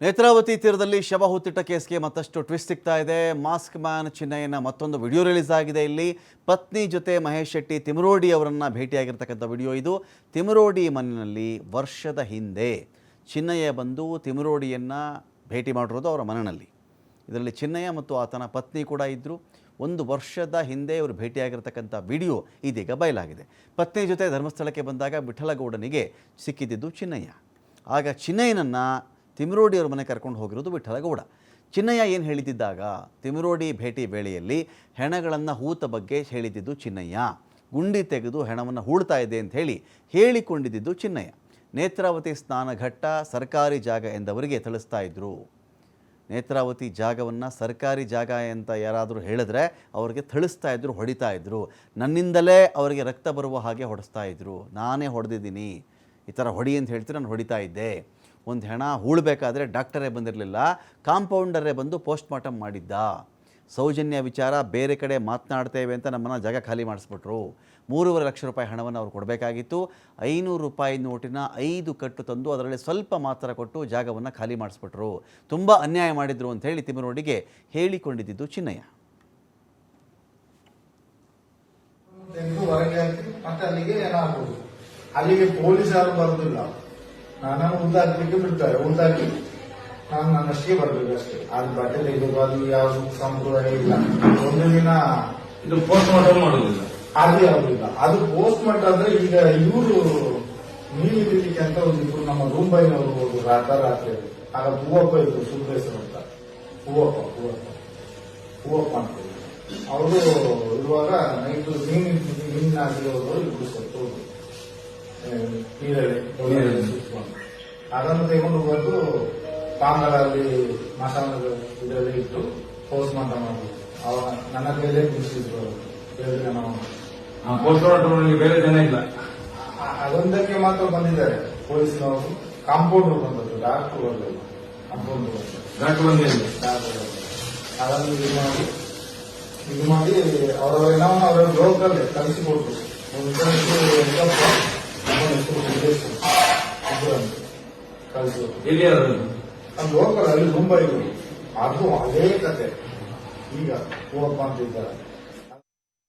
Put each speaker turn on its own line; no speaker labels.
ನೇತ್ರಾವತಿ ತೀರದಲ್ಲಿ ಶವ ಹೂತಿಟ್ಟ ಕೇಸ್ಗೆ ಮತ್ತಷ್ಟು ಟ್ವಿಸ್ಟ್ ಸಿಗ್ತಾ ಇದೆ. ಮಾಸ್ಕ್ ಮ್ಯಾನ್ ಚಿನ್ನಯ್ಯನ ಮತ್ತೊಂದು ವಿಡಿಯೋ ರಿಲೀಸ್ ಆಗಿದೆ. ಇಲ್ಲಿ ಪತ್ನಿ ಜೊತೆ ಮಹೇಶ್ ಶೆಟ್ಟಿ ತಿಮರೋಡಿ ಅವರನ್ನು ಭೇಟಿಯಾಗಿರ್ತಕ್ಕಂಥ ವಿಡಿಯೋ ಇದು. ತಿಮರೋಡಿ ಮನೆಯಲ್ಲಿ ವರ್ಷದ ಹಿಂದೆ ಚಿನ್ನಯ್ಯ ಬಂದು ತಿಮರೋಡಿಯನ್ನು ಭೇಟಿ ಮಾಡಿರೋದು ಅವರ ಮನೆಯಲ್ಲಿ. ಇದರಲ್ಲಿ ಚಿನ್ನಯ್ಯ ಮತ್ತು ಆತನ ಪತ್ನಿ ಕೂಡ ಇದ್ದರು. ಒಂದು ವರ್ಷದ ಹಿಂದೆ ಇವರು ಭೇಟಿಯಾಗಿರ್ತಕ್ಕಂಥ ವಿಡಿಯೋ ಇದೀಗ ಬಯಲಾಗಿದೆ. ಪತ್ನಿ ಜೊತೆ ಧರ್ಮಸ್ಥಳಕ್ಕೆ ಬಂದಾಗ ವಿಠಲಗೌಡನಿಗೆ ಸಿಕ್ಕಿದ್ದು ಚಿನ್ನಯ್ಯ. ಆಗ ಚಿನ್ನಯ್ಯನನ್ನು ತಿಮರೋಡಿ ಅವ್ರ ಮನೆ ಕರ್ಕೊಂಡು ಹೋಗಿರೋದು ವಿಠಲಗೌಡ. ಚಿನ್ನಯ್ಯ ಏನು ಹೇಳಿದ್ದಾಗ ತಿಮರೋಡಿ ಭೇಟಿ ವೇಳೆಯಲ್ಲಿ ಹೆಣಗಳನ್ನು ಹೂತ ಬಗ್ಗೆ ಹೇಳಿದ್ದು ಚಿನ್ನಯ್ಯ. ಗುಂಡಿ ತೆಗೆದು ಹೆಣವನ್ನು ಹೂಳ್ತಾ ಇದೆ ಅಂತ ಹೇಳಿಕೊಂಡಿದ್ದು ಚಿನ್ನಯ್ಯ. ನೇತ್ರಾವತಿ ಸ್ನಾನಘಟ್ಟ ಸರ್ಕಾರಿ ಜಾಗ ಎಂದವರಿಗೆ ತಿಳಿಸ್ತಾ ಇದ್ದರು. ನೇತ್ರಾವತಿ ಜಾಗವನ್ನು ಸರ್ಕಾರಿ ಜಾಗ ಅಂತ ಯಾರಾದರೂ ಹೇಳಿದ್ರೆ ಅವರಿಗೆ ಥಳಿಸ್ತಾ ಇದ್ದರು, ಹೊಡಿತಾ ಇದ್ದರು. ನನ್ನಿಂದಲೇ ಅವರಿಗೆ ರಕ್ತ ಬರುವ ಹಾಗೆ ಹೊಡೆಸ್ತಾ ಇದ್ದರು. ನಾನೇ ಹೊಡೆದಿದ್ದೀನಿ, ಈ ಥರ ಹೊಡಿ ಅಂತ ಹೇಳ್ತೀರಿ, ನಾನು ಹೊಡಿತಾ ಇದ್ದೆ. ಒಂದು ಹೆಣ ಹೂಳಬೇಕಾದ್ರೆ ಡಾಕ್ಟರೇ ಬಂದಿರಲಿಲ್ಲ, ಕಾಂಪೌಂಡರೇ ಬಂದು ಪೋಸ್ಟ್ ಮಾರ್ಟಮ್ ಮಾಡಿದ್ದ. ಸೌಜನ್ಯ ವಿಚಾರ ಬೇರೆ ಕಡೆ ಮಾತನಾಡ್ತೇವೆ ಅಂತ ನಮ್ಮನ್ನು ಜಾಗ ಖಾಲಿ ಮಾಡಿಸ್ಬಿಟ್ರು. 3.5 ಲಕ್ಷ ರೂಪಾಯಿ ಹಣವನ್ನು ಅವ್ರು ಕೊಡಬೇಕಾಗಿತ್ತು. 500 ರೂಪಾಯಿ ನೋಟಿನ 5 ಕಟ್ಟು ತಂದು ಅದರಲ್ಲಿ ಸ್ವಲ್ಪ ಮಾತ್ರ ಕೊಟ್ಟು ಜಾಗವನ್ನು ಖಾಲಿ ಮಾಡಿಸ್ಬಿಟ್ರು. ತುಂಬ ಅನ್ಯಾಯ ಮಾಡಿದ್ರು ಅಂತ ಹೇಳಿ ತಿಮರೋಡಿಗೆ ಹೇಳಿಕೊಂಡಿದ್ದು ಚಿನ್ನಯ್ಯ.
ಅಲ್ಲಿಗೆ ಪೊಲೀಸರು ಬರುದಿಲ್ಲ, ನಾನು ಉದ್ದಾಕ್ಲಿಕ್ಕೆ ಬಿಡ್ತಾರೆ. ಉದ್ದಾಕಿ ನಾನು ನನ್ನಷ್ಟೇ ಬರ್ಬೇಕು ಅಷ್ಟೇ. ಅದು ಬಟ್ಟೆ ತೆಗೆದು ಅದು ಯಾವ್ದು ಸಂಪ್ರದಾಯ ಇಲ್ಲ. ಒಂದು ದಿನ
ಇದು ಪೋಸ್ಟ್ ಮಾರ್ಟಮ್ ಮಾಡೋದಿಲ್ಲ,
ಅದು ಯಾವ್ದಿಲ್ಲ. ಅದು ಪೋಸ್ಟ್ ಮಾರ್ಟಮ್ ಅಂದ್ರೆ ಈಗ ಇವರು ಮೀನು ಹಿಡಿಲಿಕ್ಕೆ ಅಂತ ಒಂದಿಬ್ರು ನಮ್ಮ ರೂಂಬೈನವರು ಹೋದ್ರು ರಾತ್ರಿ. ಆಗ ಹೂವಪ್ಪ ಇದ್ರು, ಸುಬ್ಬೇಶ್ವರ ಅಂತ. ಹೂವಪ್ಪ ಅಂತ ಅವರು ಇರುವಾಗ ನೈಟ್ ಮೀನಿನ ಆಗಿರೋರು ಇಬ್ರು ಸತ್ತು ನೀರಲ್ಲಿ ಸುತ್ಕೊಂಡು ಅದನ್ನು ತೆಗೆದು ಬಂದು ಪಾಂಗಲಲ್ಲಿ ಮಸಾಲದ ಇದರಲ್ಲಿ ಇಟ್ಟು ಪೋಸ್ಟ್ ಮಾರ್ಟಮ್ ಮಾಡುದು. ಅವಾಗ ನನ್ನ ಕೈಲೇ ಕುಡಿಸಿದ್ರು 2 ಜನ.
ಪೋಸ್ಟ್ ಮಾರ್ಟಮ್ ಬೇರೆ ಜನ ಇಲ್ಲ,
ಅದೊಂದಕ್ಕೆ ಮಾತ್ರ ಬಂದಿದ್ದಾರೆ ಪೊಲೀಸ್ನವರು. ಕಾಂಪೌಂಡರ್ ಬಂದದ್ದು, ಡಾಕ್ಟರ್ ಬರಲಿಲ್ಲ.
ಡಾಕ್ಟರ್ ಬಂದಿಲ್ಲ.
ಅದನ್ನು ಇದು ಮಾಡಿ ಅವರವರ ಏನವನ್ನ ಅವರ ಲೋಕಲ್ ಕಲಿಸಿಕೊಟ್ರು. ಲೋಕಲ್ ಅಲ್ಲಿ ಮುಂಬೈ ಅದು ಅದೇ ಕತೆ. ಈಗ ಹೂವಪ್ಪ ಅಂತ ಇದ್ದಾರೆ.